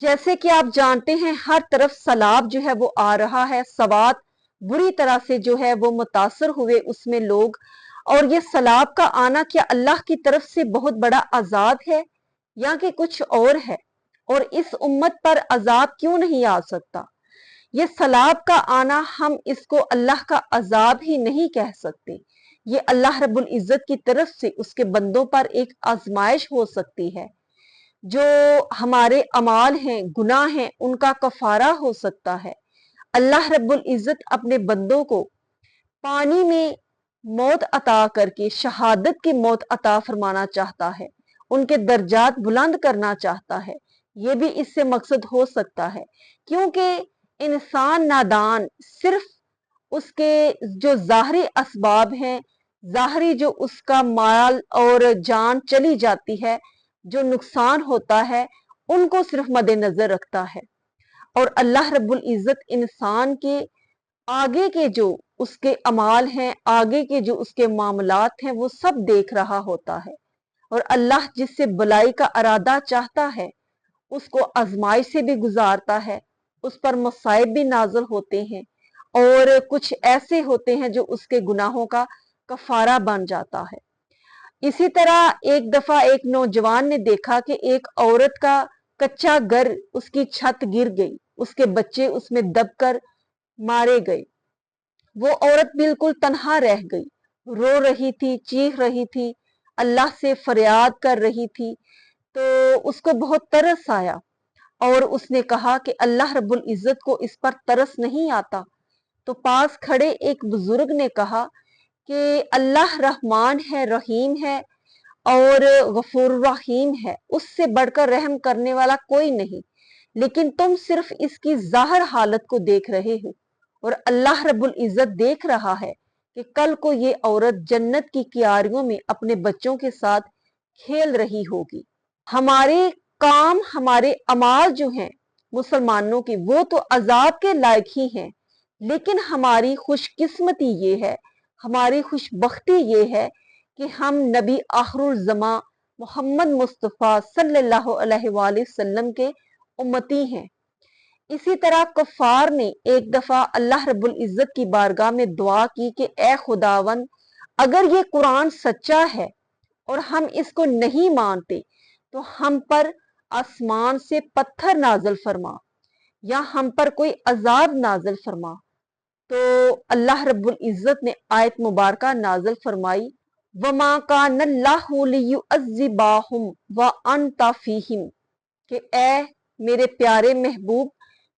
جیسے کہ آپ جانتے ہیں ہر طرف سیلاب جو ہے وہ آ رہا ہے، سوات بری طرح سے جو ہے وہ متاثر ہوئے اس میں لوگ، اور یہ سیلاب کا آنا کیا اللہ کی طرف سے بہت بڑا عذاب ہے یا کہ کچھ اور ہے؟ اور اس امت پر عذاب کیوں نہیں آ سکتا؟ یہ سیلاب کا آنا ہم اس کو اللہ کا عذاب ہی نہیں کہہ سکتے، یہ اللہ رب العزت کی طرف سے اس کے بندوں پر ایک آزمائش ہو سکتی ہے۔ جو ہمارے اعمال ہیں، گناہ ہیں، ان کا کفارہ ہو سکتا ہے۔ اللہ رب العزت اپنے بندوں کو پانی میں موت عطا کر کے شہادت کی موت عطا فرمانا چاہتا ہے، ان کے درجات بلند کرنا چاہتا ہے۔ یہ بھی اس سے مقصد ہو سکتا ہے، کیونکہ انسان نادان صرف اس کے جو ظاہری اسباب ہیں، ظاہری جو اس کا مال اور جان چلی جاتی ہے، جو نقصان ہوتا ہے، ان کو صرف مد نظر رکھتا ہے، اور اللہ رب العزت انسان کے آگے کے جو اس کے اعمال ہیں، آگے کے جو اس کے معاملات ہیں، وہ سب دیکھ رہا ہوتا ہے۔ اور اللہ جس سے بلائی کا ارادہ چاہتا ہے اس کو آزمائش سے بھی گزارتا ہے، اس پر مصائب بھی نازل ہوتے ہیں، اور کچھ ایسے ہوتے ہیں جو اس کے گناہوں کا کفارہ بن جاتا ہے۔ اسی طرح ایک دفعہ ایک نوجوان نے دیکھا کہ ایک عورت کا کچا گھر، اس کی چھت گر گئی، اس کے بچے اس میں دب کر مارے گئے، وہ عورت بالکل تنہا رہ گئی، رو رہی تھی، چیخ رہی تھی، اللہ سے فریاد کر رہی تھی۔ تو اس کو بہت ترس آیا اور اس نے کہا کہ اللہ رب العزت کو اس پر ترس نہیں آتا؟ تو پاس کھڑے ایک بزرگ نے کہا کہ اللہ رحمان ہے، رحیم ہے اور غفور الرحیم ہے، اس سے بڑھ کر رحم کرنے والا کوئی نہیں، لیکن تم صرف اس کی ظاہر حالت کو دیکھ رہے ہو، اور اللہ رب العزت دیکھ رہا ہے کہ کل کو یہ عورت جنت کی کیاریوں میں اپنے بچوں کے ساتھ کھیل رہی ہوگی۔ ہمارے کام، ہمارے اعمال جو ہیں مسلمانوں کے، وہ تو عذاب کے لائق ہی ہیں، لیکن ہماری خوش قسمتی یہ ہے، ہماری خوش بختی یہ ہے کہ ہم نبی آخر الزماں محمد مصطفیٰ صلی اللہ علیہ وآلہ وسلم کے امتی ہیں۔ اسی طرح کفار نے ایک دفعہ اللہ رب العزت کی بارگاہ میں دعا کی کہ اے خداوند، اگر یہ قرآن سچا ہے اور ہم اس کو نہیں مانتے تو ہم پر آسمان سے پتھر نازل فرما یا ہم پر کوئی عذاب نازل فرما۔ تو اللہ رب العزت نے آیت مبارکہ نازل فرمائی، وَمَا كَانَ اللَّهُ لِيُعَذِّبَهُمْ وَأَنْتَ فِيهِمْ، کہ اے میرے پیارے محبوب،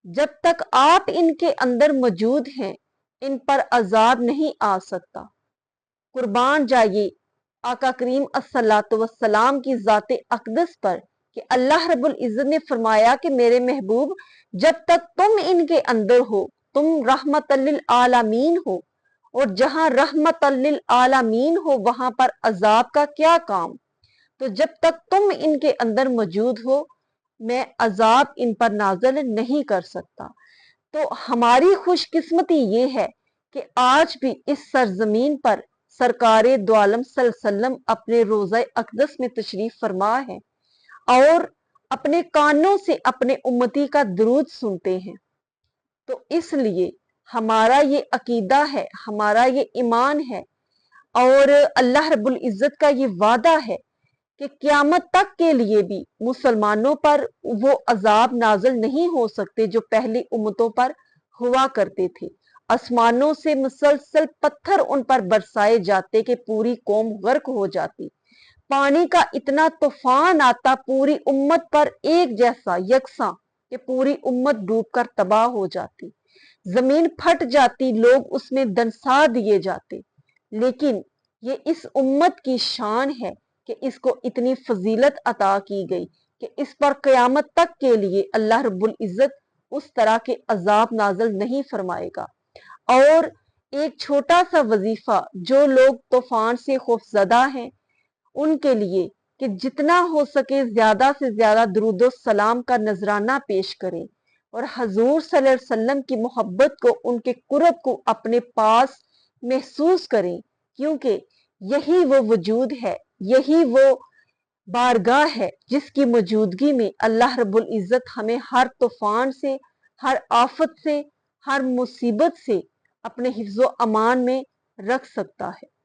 جب تک آپ ان کے اندر موجود ہیں ان پر عذاب نہیں آ سکتا۔ قربان جائیے آقا کریم الصلاۃ والسلام کی ذات اقدس پر کہ اللہ رب العزت نے فرمایا کہ میرے محبوب، جب تک تم ان کے اندر ہو تم رحمت للعالمین ہو، اور جہاں رحمت للعالمین ہو وہاں پر عذاب کا کیا کام؟ تو جب تک تم ان کے اندر موجود ہو میں عذاب ان پر نازل نہیں کر سکتا۔ تو ہماری خوش قسمتی یہ ہے کہ آج بھی اس سرزمین پر سرکار دو عالم صلی اللہ علیہ وسلم اپنے روضہ اقدس میں تشریف فرما ہے اور اپنے کانوں سے اپنے امتی کا درود سنتے ہیں۔ تو اس لیے ہمارا یہ عقیدہ ہے، ہمارا یہ ایمان ہے، اور اللہ رب العزت کا یہ وعدہ ہے کہ قیامت تک کے لیے بھی مسلمانوں پر وہ عذاب نازل نہیں ہو سکتے جو پہلی امتوں پر ہوا کرتے تھے۔ آسمانوں سے مسلسل پتھر ان پر برسائے جاتے کہ پوری قوم غرق ہو جاتی، پانی کا اتنا طوفان آتا پوری امت پر ایک جیسا یکساں کہ پوری امت ڈوب کر تباہ ہو جاتی، زمین پھٹ جاتی، لوگ اس میں دنسا دیے جاتے۔ لیکن یہ اس امت کی شان ہے کہ اس کو اتنی فضیلت عطا کی گئی کہ اس پر قیامت تک کے لیے اللہ رب العزت اس طرح کے عذاب نازل نہیں فرمائے گا۔ اور ایک چھوٹا سا وظیفہ جو لوگ طوفان سے خوفزدہ ہیں ان کے لیے کہ جتنا ہو سکے زیادہ سے زیادہ درود و سلام کا نذرانہ پیش کریں اور حضور صلی اللہ علیہ وسلم کی محبت کو، ان کے قرب کو اپنے پاس محسوس کریں، کیونکہ یہی وہ وجود ہے، یہی وہ بارگاہ ہے جس کی موجودگی میں اللہ رب العزت ہمیں ہر طوفان سے، ہر آفت سے، ہر مصیبت سے اپنے حفظ و امان میں رکھ سکتا ہے۔